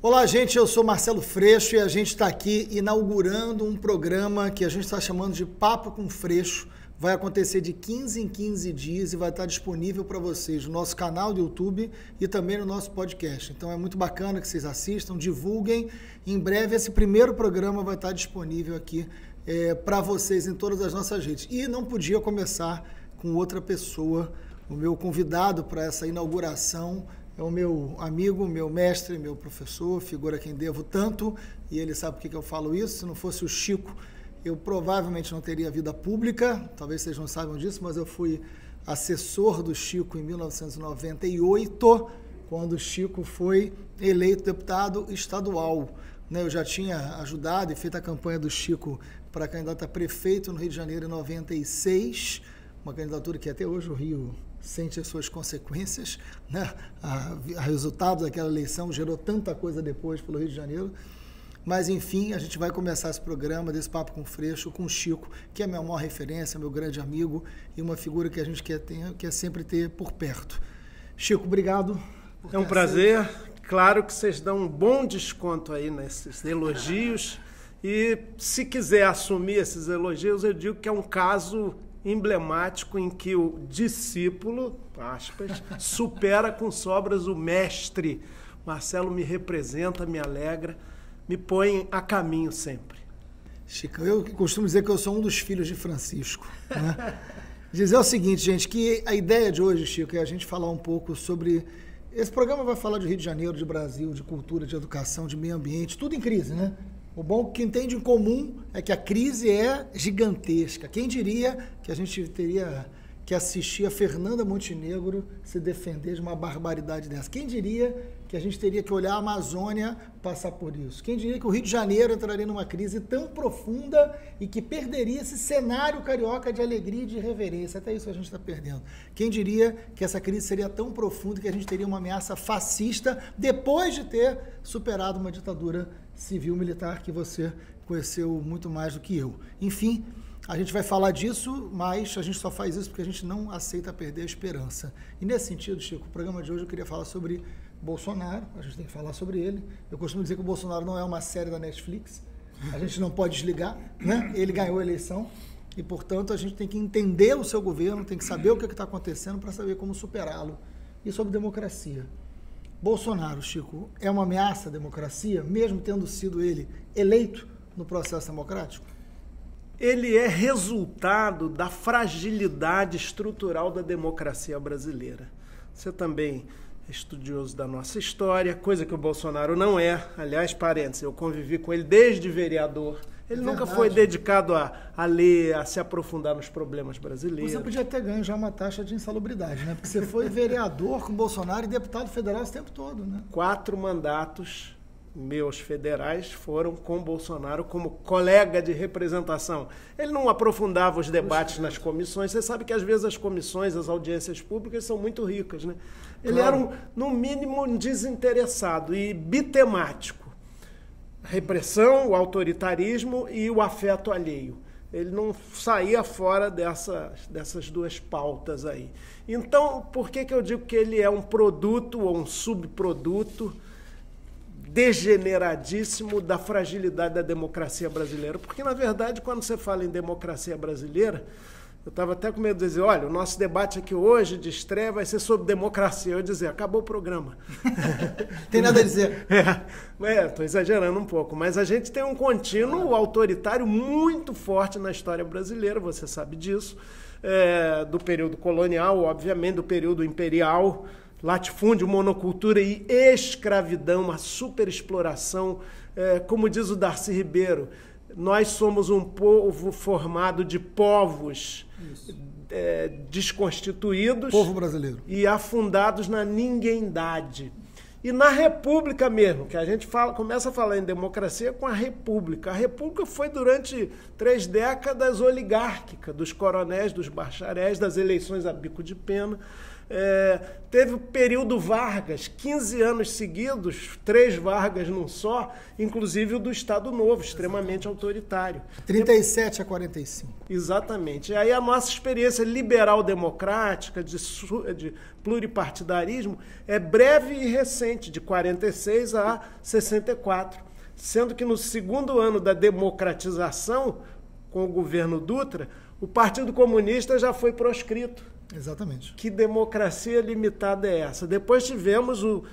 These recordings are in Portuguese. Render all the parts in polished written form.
Olá, gente, eu sou Marcelo Freixo e a gente está aqui inaugurando um programa que a gente está chamando de Papo com Freixo. Vai acontecer de 15 em 15 dias e vai estar disponível para vocês no nosso canal do YouTube e também no nosso podcast. Então é muito bacana que vocês assistam, divulguem. Em breve esse primeiro programa vai estar disponível aqui para vocês em todas as nossas redes. E não podia começar com outra pessoa. O meu convidado para essa inauguração é o meu amigo, meu mestre, meu professor, figura a quem devo tanto, e ele sabe por que eu falo isso. Se não fosse o Chico, eu provavelmente não teria vida pública, talvez vocês não saibam disso, mas eu fui assessor do Chico em 1998, quando o Chico foi eleito deputado estadual. Eu já tinha ajudado e feito a campanha do Chico para candidato a prefeito no Rio de Janeiro em 96, uma candidatura que até hoje o Rio sente as suas consequências, né? O resultado daquela eleição gerou tanta coisa depois pelo Rio de Janeiro. Mas, enfim, a gente vai começar esse programa desse Papo com Freixo, com o Chico, que é a minha maior referência, meu grande amigo e uma figura que a gente quer sempre ter por perto. Chico, obrigado. É um prazer. Claro que vocês dão um bom desconto aí nesses elogios. E se quiser assumir esses elogios, eu digo que é um caso emblemático em que o discípulo, aspas, supera com sobras o mestre. Marcelo me representa, me alegra, me põe a caminho sempre. Chico, eu costumo dizer que eu sou um dos filhos de Francisco, né? Dizer o seguinte, gente, que a ideia de hoje, Chico, é a gente falar um pouco sobre... Esse programa vai falar de Rio de Janeiro, de Brasil, de cultura, de educação, de meio ambiente, tudo em crise, né? O bom que tem de comum é que a crise é gigantesca. Quem diria que a gente teria que assistir a Fernanda Montenegro se defender de uma barbaridade dessa? Quem diria que a gente teria que olhar a Amazônia passar por isso? Quem diria que o Rio de Janeiro entraria numa crise tão profunda e que perderia esse cenário carioca de alegria e de reverência? Até isso a gente está perdendo. Quem diria que essa crise seria tão profunda que a gente teria uma ameaça fascista depois de ter superado uma ditadura civil-militar que você conheceu muito mais do que eu. Enfim, a gente vai falar disso, mas a gente só faz isso porque a gente não aceita perder a esperança. E nesse sentido, Chico, o programa de hoje eu queria falar sobre Bolsonaro, a gente tem que falar sobre ele. Eu costumo dizer que o Bolsonaro não é uma série da Netflix, a gente não pode desligar, né? Ele ganhou a eleição e, portanto, a gente tem que entender o seu governo, tem que saber o que está acontecendo para saber como superá-lo. E sobre democracia. Bolsonaro, Chico, é uma ameaça à democracia, mesmo tendo sido ele eleito no processo democrático? Ele é resultado da fragilidade estrutural da democracia brasileira. Você também é estudioso da nossa história, coisa que o Bolsonaro não é. Aliás, parênteses, eu convivi com ele desde vereador. Ele nunca foi dedicado a ler, a se aprofundar nos problemas brasileiros. Você podia ter ganho já uma taxa de insalubridade, né? Porque você foi vereador com Bolsonaro e deputado federal esse tempo todo, né? 4 mandatos meus federais foram com Bolsonaro como colega de representação. Ele não aprofundava os debates nas comissões. Você sabe que às vezes as comissões, as audiências públicas são muito ricas, né? Ele era, no mínimo, desinteressado e bitemático. A repressão, o autoritarismo e o afeto alheio. Ele não saía fora dessas duas pautas aí. Então, por que eu digo que ele é um produto ou um subproduto degeneradíssimo da fragilidade da democracia brasileira? Porque, na verdade, quando você fala em democracia brasileira, eu estava até com medo de dizer, olha, o nosso debate aqui hoje de estreia vai ser sobre democracia. Eu ia dizer, acabou o programa. Tem nada a dizer. Estou exagerando um pouco, mas a gente tem um contínuo autoritário muito forte na história brasileira, você sabe disso, do período colonial, obviamente, do período imperial, latifúndio, monocultura e escravidão, uma superexploração, como diz o Darcy Ribeiro, nós somos um povo formado de povos desconstituídos, povo brasileiro, e afundados na ninguémdade. E na República mesmo, que a gente começa a falar em democracia com a República. A República foi durante 3 décadas oligárquica, dos coronéis, dos bacharéis, das eleições a bico de pena. Teve o período Vargas, 15 anos seguidos, 3 Vargas num só, inclusive o do Estado Novo, extremamente autoritário. 37 a 45. Exatamente. E aí a nossa experiência liberal-democrática, de pluripartidarismo, é breve e recente, de 46 a 64. Sendo que no segundo ano da democratização, com o governo Dutra, o Partido Comunista já foi proscrito. Exatamente. Que democracia limitada é essa? Depois tivemos o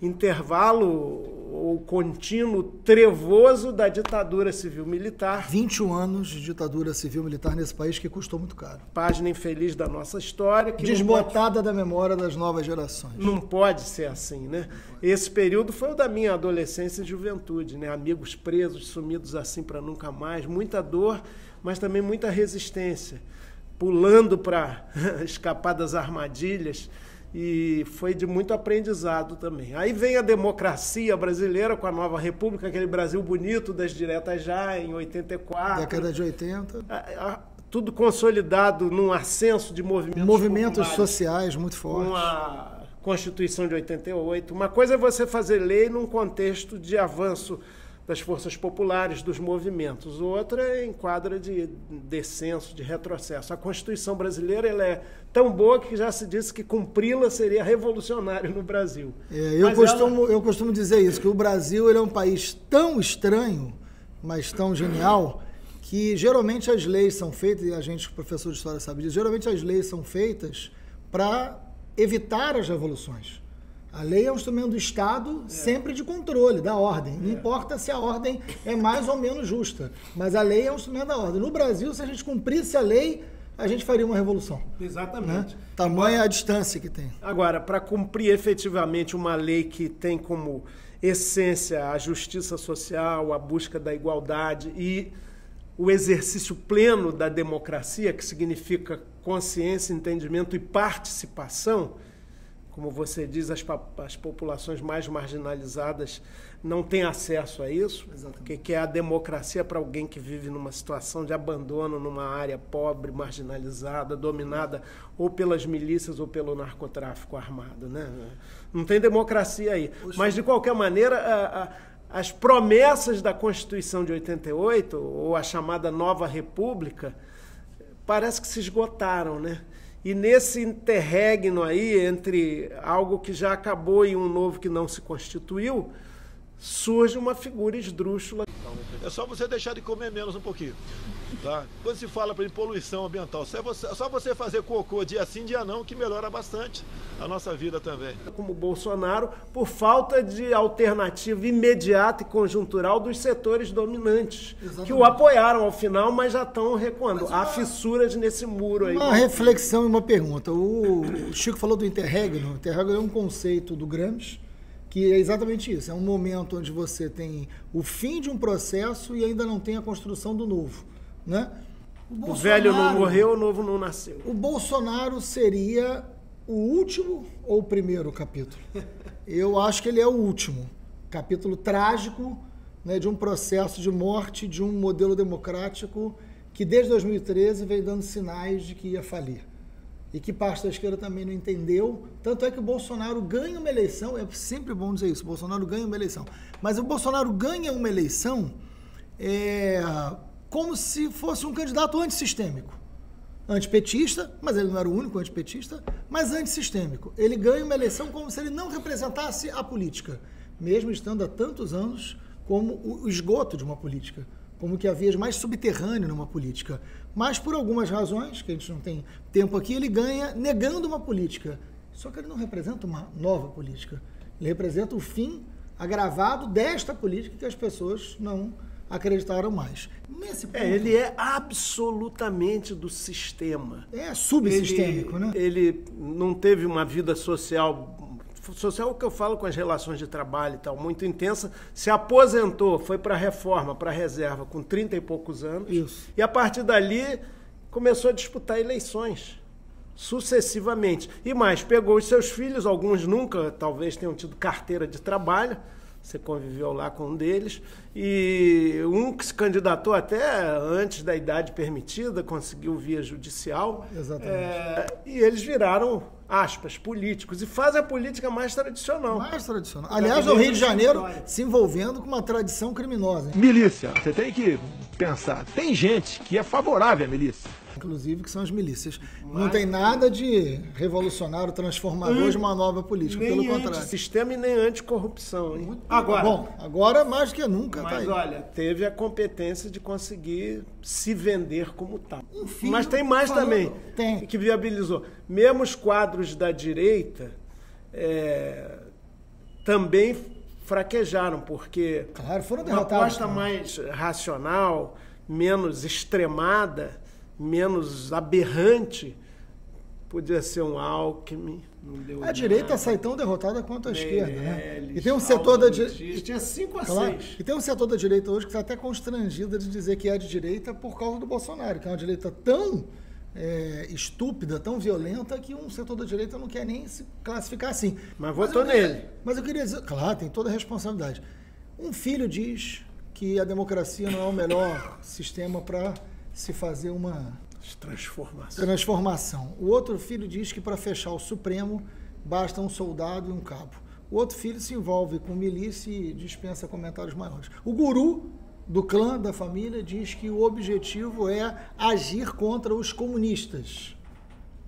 intervalo, o contínuo trevoso da ditadura civil-militar. 21 anos de ditadura civil-militar nesse país que custou muito caro. Página infeliz da nossa história. Que desbotada da memória das novas gerações. Não pode ser assim, né? Esse período foi o da minha adolescência e juventude, né? Amigos presos, sumidos assim para nunca mais, muita dor, mas também muita resistência, pulando para escapar das armadilhas, e foi de muito aprendizado também. Aí vem a democracia brasileira com a nova república, aquele Brasil bonito das diretas já, em 84. Década de 80. Tudo consolidado num ascenso de movimentos sociais muito fortes. Com a Constituição de 88. Uma coisa é você fazer lei num contexto de avanço das forças populares, dos movimentos. Outra é em quadra de descenso, de retrocesso. A Constituição brasileira ela é tão boa que já se disse que cumpri-la seria revolucionário no Brasil. Eu costumo dizer isso, que o Brasil ele é um país tão estranho, mas tão genial, que geralmente as leis são feitas, e a gente, professor de história, sabe disso, geralmente as leis são feitas para evitar as revoluções. A lei é um instrumento do Estado sempre de controle, da ordem. Não importa se a ordem é mais ou menos justa, mas a lei é um instrumento da ordem. No Brasil, se a gente cumprisse a lei, a gente faria uma revolução. Exatamente. Né? Tamanha a distância que tem. Agora, para cumprir efetivamente uma lei que tem como essência a justiça social, a busca da igualdade e o exercício pleno da democracia, que significa consciência, entendimento e participação, como você diz, as populações mais marginalizadas não têm acesso a isso. Exatamente. O que é a democracia para alguém que vive numa situação de abandono, numa área pobre, marginalizada, dominada ou pelas milícias ou pelo narcotráfico armado, né? Não tem democracia aí. Mas, de qualquer maneira, as promessas da Constituição de 88, ou a chamada Nova República, parece que se esgotaram, né? E nesse interregno aí, entre algo que já acabou e um novo que não se constituiu, surge uma figura esdrúxula. É só você deixar de comer menos um pouquinho. Tá? Quando se fala para poluição ambiental, só você fazer cocô dia sim, dia não, que melhora bastante a nossa vida também. Como Bolsonaro, por falta de alternativa imediata e conjuntural dos setores dominantes. Exatamente. Que o apoiaram ao final, mas já estão recuando. Há fissuras nesse muro aí. Uma reflexão e uma pergunta. O Chico falou do interregno. O interregno é um conceito do Gramsci, que é exatamente isso. É um momento onde você tem o fim de um processo e ainda não tem a construção do novo. Né? O velho não morreu, o novo não nasceu. O Bolsonaro seria o último ou o primeiro capítulo? Eu acho que ele é o último. Capítulo trágico, né, de um processo de morte de um modelo democrático que desde 2013 vem dando sinais de que ia falir. E que parte da esquerda também não entendeu. Tanto é que o Bolsonaro ganha uma eleição, é sempre bom dizer isso, o Bolsonaro ganha uma eleição. Mas o Bolsonaro ganha uma eleição como se fosse um candidato antissistêmico. Antipetista, mas ele não era o único antipetista, mas antissistêmico. Ele ganha uma eleição como se ele não representasse a política, mesmo estando há tantos anos como o esgoto de uma política, como que havia mais subterrâneo numa política. Mas por algumas razões, que a gente não tem tempo aqui, ele ganha negando uma política. Só que ele não representa uma nova política. Ele representa o fim agravado desta política que as pessoas não acreditaram mais. Nesse ponto, ele é absolutamente do sistema. É subsistêmico, né? Ele não teve uma vida social é o que eu falo com as relações de trabalho e tal, muito intensa, se aposentou, foi para a reforma, para a reserva, com 30 e poucos anos. Isso. E a partir dali começou a disputar eleições, sucessivamente. E mais, pegou os seus filhos, alguns nunca, talvez tenham tido carteira de trabalho, você conviveu lá com um deles, e um que se candidatou até antes da idade permitida, conseguiu via judicial. Exatamente. E eles viraram, aspas, políticos, e fazem a política mais tradicional. Mais tradicional. Aliás, o Rio de Janeiro se envolvendo com uma tradição criminosa. Milícia, você tem que pensar, tem gente que é favorável à milícia. Inclusive, que são as milícias. Não tem nada de revolucionário, transformador de uma nova política, Nem pelo contrário. antissistema e nem anticorrupção, hein? Agora, Bom, agora mais do que nunca tá mas aí. olha, teve a competência de conseguir se vender como tal. Enfim, Mas tem mais falando- também, tem. que viabilizou. Mesmo os quadros da direita também fraquejaram, porque Claro, foram uma derrotados. aposta mais racional, menos extremada, menos aberrante, podia ser um Alckmin. Não deu A direita sai tão derrotada quanto a esquerda, né? E tem um setor da direita. Tinha 5 a Claro. 6. E tem um setor da direita hoje que está até constrangida de dizer que é de direita por causa do Bolsonaro, que é uma direita tão estúpida, tão violenta, que um setor da direita não quer nem se classificar assim. Mas votou nele. Mas eu queria dizer, claro, tem toda a responsabilidade. Um filho diz que a democracia não é o melhor sistema para se fazer uma transformação. O outro filho diz que para fechar o Supremo basta um soldado e um cabo. O outro filho se envolve com milícia e dispensa comentários maiores. O guru do clã, da família, diz que o objetivo é agir contra os comunistas.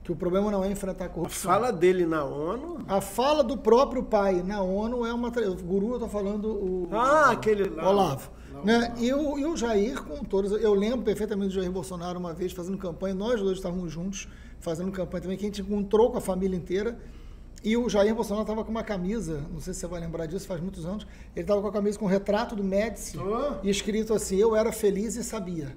Que o problema não é enfrentar a A corrupção. fala dele na ONU... A fala do próprio pai na ONU é uma... O guru, eu estou falando o aquele lá. Olavo. Né? E o Jair, com todos... Eu lembro perfeitamente do Jair Bolsonaro uma vez fazendo campanha, nós dois estávamos juntos fazendo campanha também, que a gente encontrou com a família inteira. E o Jair Bolsonaro estava com uma camisa, não sei se você vai lembrar disso, faz muitos anos, ele estava com a camisa com o retrato do Médici e escrito assim, eu era feliz e sabia.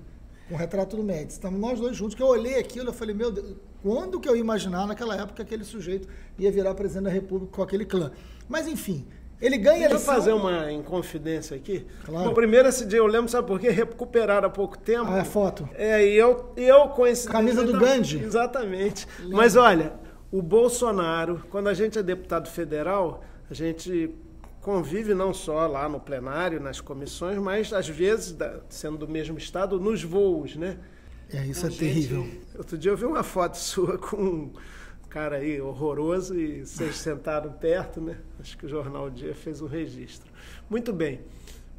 Com o retrato do Médici. Estamos nós dois juntos, que eu olhei aquilo, eu falei, meu Deus, quando que eu ia imaginar naquela época que aquele sujeito ia virar presidente da República com aquele clã? Mas enfim, ele ganha a Deixa eu eleição... fazer uma inconfidência aqui. Claro. Bom, primeiro esse dia eu lembro, sabe por quê? Recuperaram há pouco tempo. Ah, é foto. E eu conheci... Camisa do Gandhi. Exatamente. Mas olha, o Bolsonaro, quando a gente é deputado federal, a gente convive não só lá no plenário, nas comissões, mas às vezes, sendo do mesmo estado, nos voos, né? Isso é terrível. Outro dia eu vi uma foto sua com um cara aí horroroso e vocês sentaram perto, né? Acho que o Jornal Dia fez um registro. Muito bem.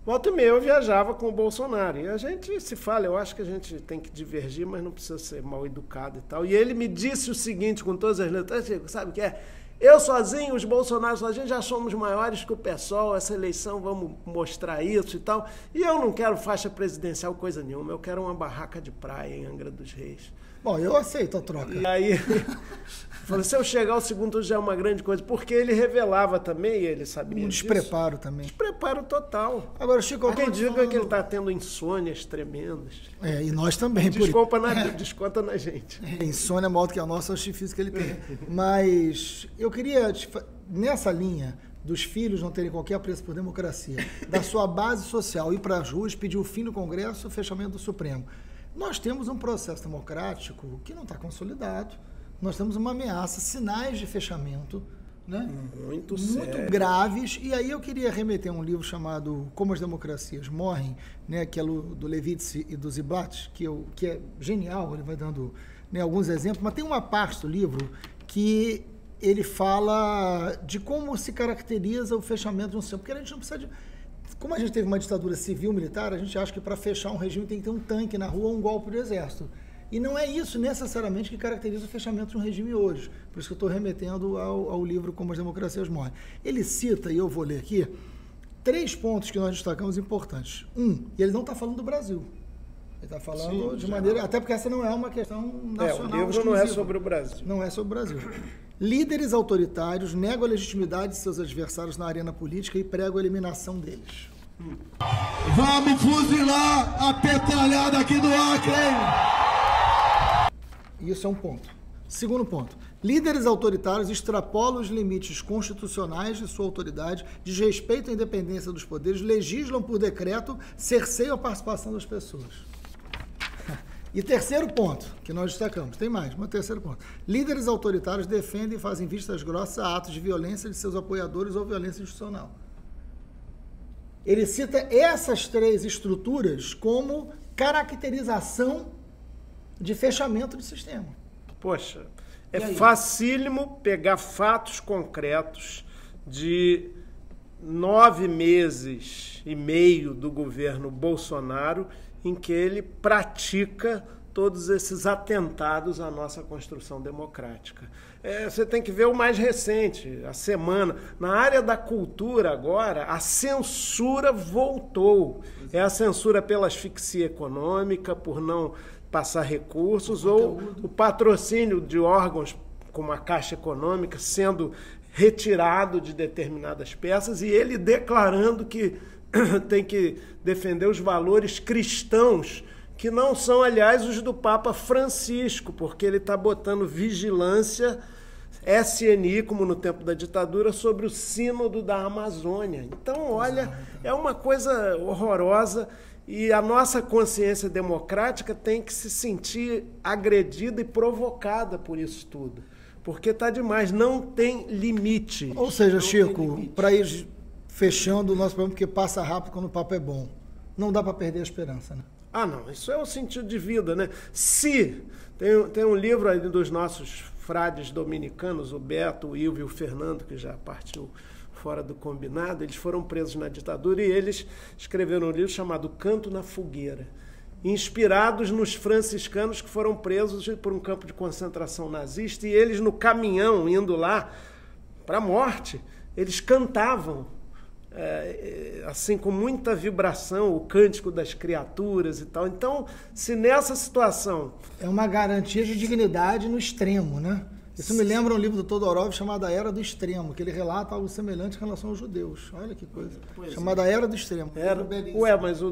Volta e meia eu viajava com o Bolsonaro. E a gente se fala, eu acho que a gente tem que divergir, mas não precisa ser mal educado e tal. E ele me disse o seguinte, com todas as letras, sabe o que é? Eu sozinho, os Bolsonaros sozinhos, já somos maiores que o PSOL, essa eleição vamos mostrar isso e tal. E eu não quero faixa presidencial, coisa nenhuma, eu quero uma barraca de praia em Angra dos Reis. Bom, eu aceito a troca. E aí, falou, se eu chegar ao segundo já é uma grande coisa, porque ele revelava também, e ele sabia despreparo também. Despreparo total. Agora, Chico, quem diga que ele está tendo insônias tremendas. E nós também. Desconta na gente. Insônia maior do que a nossa, é o difícil que ele tem. Mas eu queria, nessa linha dos filhos não terem qualquer apreço por democracia, da sua base social, ir para as ruas, pedir o fim do Congresso, o fechamento do Supremo. Nós temos um processo democrático que não está consolidado, nós temos uma ameaça, sinais de fechamento, né? Muito graves, e aí eu queria remeter a um livro chamado Como as Democracias Morrem, né, que é do Levitsky e do Ziblatt, que é genial, ele vai dando, né, alguns exemplos, mas tem uma parte do livro que ele fala de como se caracteriza o fechamento de um sistema, porque a gente não precisa de... Como a gente teve uma ditadura civil-militar, a gente acha que para fechar um regime tem que ter um tanque na rua ou um golpe do exército. E não é isso necessariamente que caracteriza o fechamento de um regime hoje. Por isso que eu estou remetendo ao livro Como as Democracias Morrem. Ele cita, e eu vou ler aqui, 3 pontos que nós destacamos importantes. E ele não está falando do Brasil. Ele está falando de maneira... Até porque essa não é uma questão nacional. O livro exclusiva. Não é sobre o Brasil. Não é sobre o Brasil. Líderes autoritários negam a legitimidade de seus adversários na arena política e pregam a eliminação deles. Vamos fuzilar a petralhada aqui do Acre, hein? Isso é um ponto. Segundo ponto. Líderes autoritários extrapolam os limites constitucionais de sua autoridade, desrespeitam a independência dos poderes, legislam por decreto, cerceiam a participação das pessoas. E terceiro ponto, que nós destacamos, tem mais, mas terceiro ponto. Líderes autoritários defendem e fazem vistas grossas a atos de violência de seus apoiadores ou violência institucional. ele cita essas 3 estruturas como caracterização de fechamento do sistema. Poxa, é facílimo pegar fatos concretos de 9 meses e meio do governo Bolsonaro em que ele pratica todos esses atentados à nossa construção democrática. Você tem que ver o mais recente, a semana. Na área da cultura agora, a censura voltou. É a censura pela asfixia econômica, por não passar recursos, ou o patrocínio de órgãos como a Caixa Econômica sendo retirado de determinadas peças, e ele declarando que tem que defender os valores cristãos, que não são, aliás, os do Papa Francisco, porque ele está botando vigilância SNI, como no tempo da ditadura, sobre o sínodo da Amazônia. Então, olha, é uma coisa horrorosa, e a nossa consciência democrática tem que se sentir agredida e provocada por isso tudo, porque está demais, não tem limite. Ou seja, Chico, para ir fechando o nosso programa, porque passa rápido quando o papo é bom, não dá para perder a esperança, né? Ah, não, isso é o sentido de vida, né? Se tem um livro aí dos nossos frades dominicanos, o Beto, o Ilvio e o Fernando, que já partiu fora do combinado, eles foram presos na ditadura e eles escreveram um livro chamado Canto na Fogueira, inspirados nos franciscanos que foram presos por um campo de concentração nazista, e eles no caminhão indo lá para a morte, eles cantavam assim, com muita vibração, o cântico das criaturas e tal. Então, se nessa situação... É uma garantia de dignidade no extremo, né? Isso me lembra um livro do Todorov chamado A Era do Extremo, que ele relata algo semelhante em relação aos judeus. Olha que coisa. Chamado A Era do Extremo. Mas o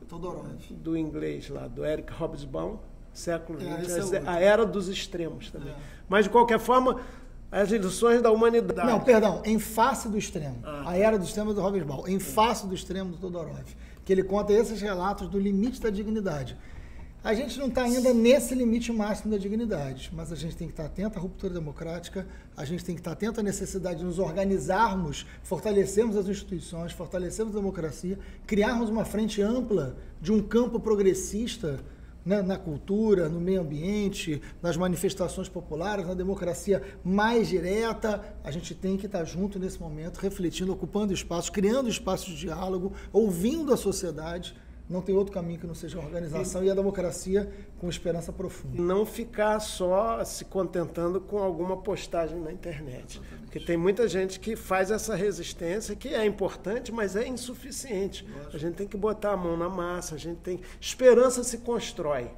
Todorov. Do inglês lá, do Eric Hobsbawm, século XX, A Era dos Extremos também. Mas, de qualquer forma... As lições da humanidade. Não, perdão, Em Face do Extremo. A Era do Extremo do Hobsbawm. Em Face do Extremo do Todorov. Que ele conta esses relatos do limite da dignidade. A gente não está ainda nesse limite máximo da dignidade, mas a gente tem que estar atento à ruptura democrática, a gente tem que estar atento à necessidade de nos organizarmos, fortalecermos as instituições, fortalecermos a democracia, criarmos uma frente ampla de um campo progressista, né, na cultura, no meio ambiente, nas manifestações populares, na democracia mais direta. A gente tem que estar junto nesse momento, refletindo, ocupando espaços, criando espaços de diálogo, ouvindo a sociedade. Não tem outro caminho que não seja a organização e a democracia com esperança profunda. Não ficar só se contentando com alguma postagem na internet. Porque tem muita gente que faz essa resistência, que é importante, mas é insuficiente. A gente tem que botar a mão na massa, a gente tem... Esperança se constrói.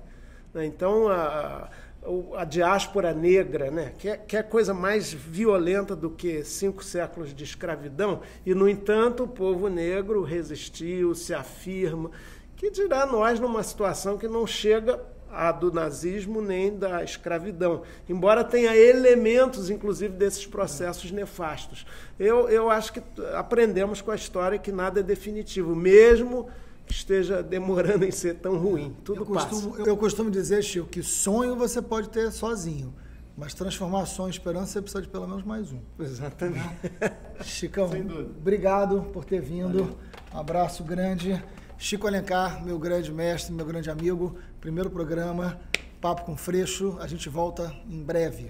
Então, a diáspora negra, né, que é coisa mais violenta do que 5 séculos de escravidão, e, no entanto, o povo negro resistiu, se afirma. Que dirá nós numa situação que não chega a do nazismo nem da escravidão, embora tenha elementos, inclusive, desses processos nefastos. Eu acho que aprendemos com a história que nada é definitivo, mesmo que esteja demorando em ser tão ruim. Tudo passa. Eu costumo dizer, Chico, que sonho você pode ter sozinho, mas transformação em esperança você precisa de pelo menos mais um. Exatamente. Chicão, obrigado por ter vindo. Valeu. Um abraço grande. Chico Alencar, meu grande mestre, meu grande amigo. Primeiro programa, Papo com Freixo. A gente volta em breve.